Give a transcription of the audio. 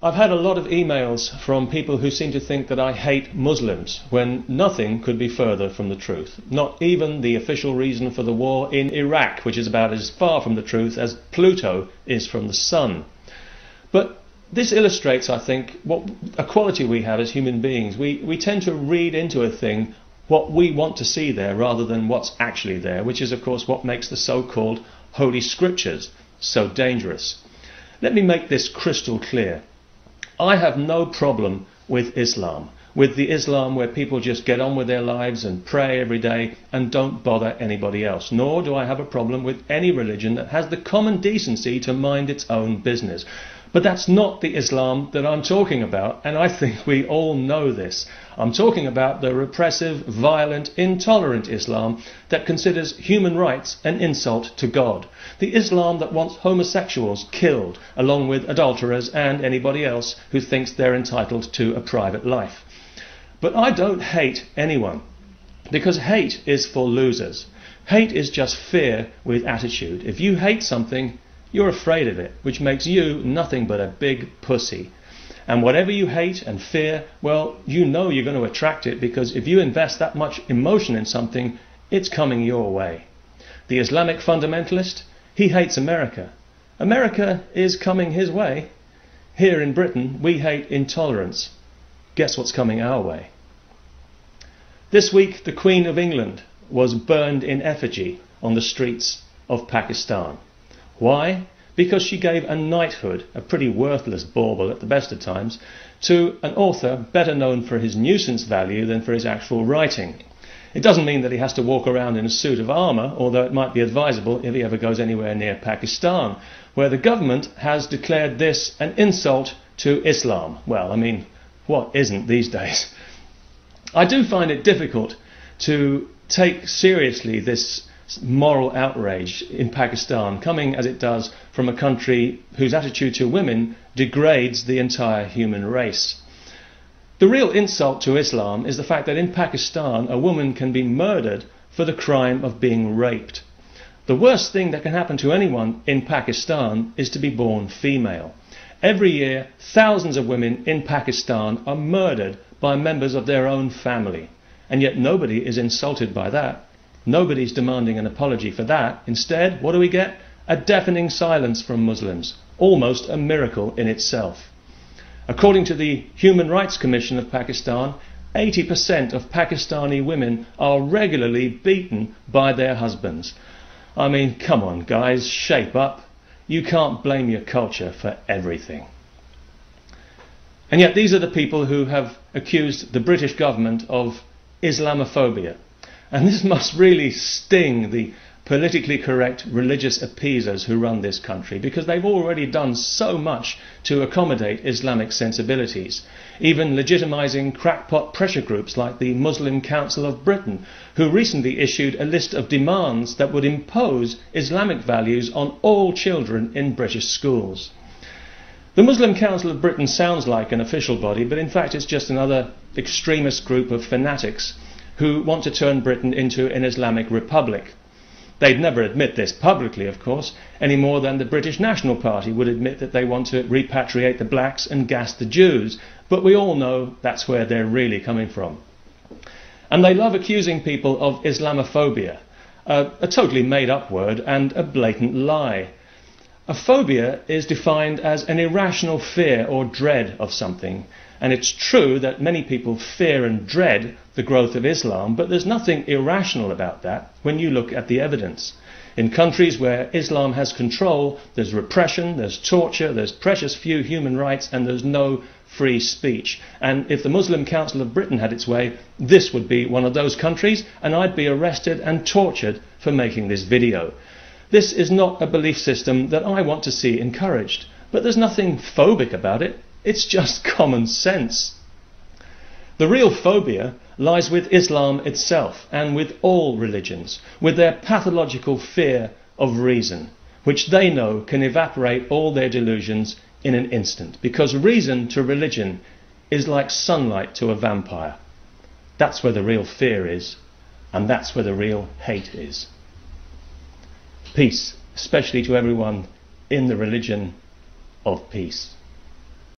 I've had a lot of emails from people who seem to think that I hate Muslims, when nothing could be further from the truth. Not even the official reason for the war in Iraq, which is about as far from the truth as Pluto is from the sun. But this illustrates, I think, what a quality we have as human beings. We tend to read into a thing what we want to see there rather than what's actually there, which is, of course, what makes the so-called Holy Scriptures so dangerous. Let me make this crystal clear. I have no problem with Islam, with the Islam where people just get on with their lives and pray every day and don't bother anybody else. Nor do I have a problem with any religion that has the common decency to mind its own business. But that's not the Islam that I'm talking about, and I think we all know this. I'm talking about the repressive, violent, intolerant Islam that considers human rights an insult to God. The Islam that wants homosexuals killed, along with adulterers and anybody else who thinks they're entitled to a private life. But I don't hate anyone, because hate is for losers. Hate is just fear with attitude. If you hate something, you're afraid of it, which makes you nothing but a big pussy. And whatever you hate and fear, well, you know you're going to attract it, because if you invest that much emotion in something, it's coming your way. The Islamic fundamentalist, he hates America. America is coming his way. Here in Britain, we hate intolerance. Guess what's coming our way? This week, the Queen of England was burned in effigy on the streets of Pakistan. Why? Because she gave a knighthood, a pretty worthless bauble at the best of times, to an author better known for his nuisance value than for his actual writing. It doesn't mean that he has to walk around in a suit of armour, although it might be advisable if he ever goes anywhere near Pakistan, where the government has declared this an insult to Islam. Well, I mean, what isn't these days? I do find it difficult to take seriously this moral outrage in Pakistan, coming as it does from a country whose attitude to women degrades the entire human race. The real insult to Islam is the fact that in Pakistan a woman can be murdered for the crime of being raped. The worst thing that can happen to anyone in Pakistan is to be born female. Every year, thousands of women in Pakistan are murdered by members of their own family, and yet nobody is insulted by that. Nobody's demanding an apology for that. Instead, what do we get? A deafening silence from Muslims. Almost a miracle in itself. According to the Human Rights Commission of Pakistan, 80% of Pakistani women are regularly beaten by their husbands. I mean, come on guys, shape up. You can't blame your culture for everything. And yet these are the people who have accused the British government of Islamophobia. And this must really sting the politically correct religious appeasers who run this country, because they've already done so much to accommodate Islamic sensibilities, even legitimising crackpot pressure groups like the Muslim Council of Britain, who recently issued a list of demands that would impose Islamic values on all children in British schools. The Muslim Council of Britain sounds like an official body, but in fact it's just another extremist group of fanatics who want to turn Britain into an Islamic republic. They'd never admit this publicly, of course, any more than the British National Party would admit that they want to repatriate the blacks and gas the Jews, but we all know that's where they're really coming from. And they love accusing people of Islamophobia, a totally made-up word and a blatant lie. A phobia is defined as an irrational fear or dread of something. And it's true that many people fear and dread the growth of Islam, but there's nothing irrational about that when you look at the evidence. In countries where Islam has control, there's repression, there's torture, there's precious few human rights, and there's no free speech. And if the Muslim Council of Britain had its way, this would be one of those countries, and I'd be arrested and tortured for making this video. This is not a belief system that I want to see encouraged, but there's nothing phobic about it. It's just common sense. The real phobia lies with Islam itself and with all religions, with their pathological fear of reason, which they know can evaporate all their delusions in an instant, because reason to religion is like sunlight to a vampire. That's where the real fear is, and that's where the real hate is. Peace, especially to everyone in the religion of peace.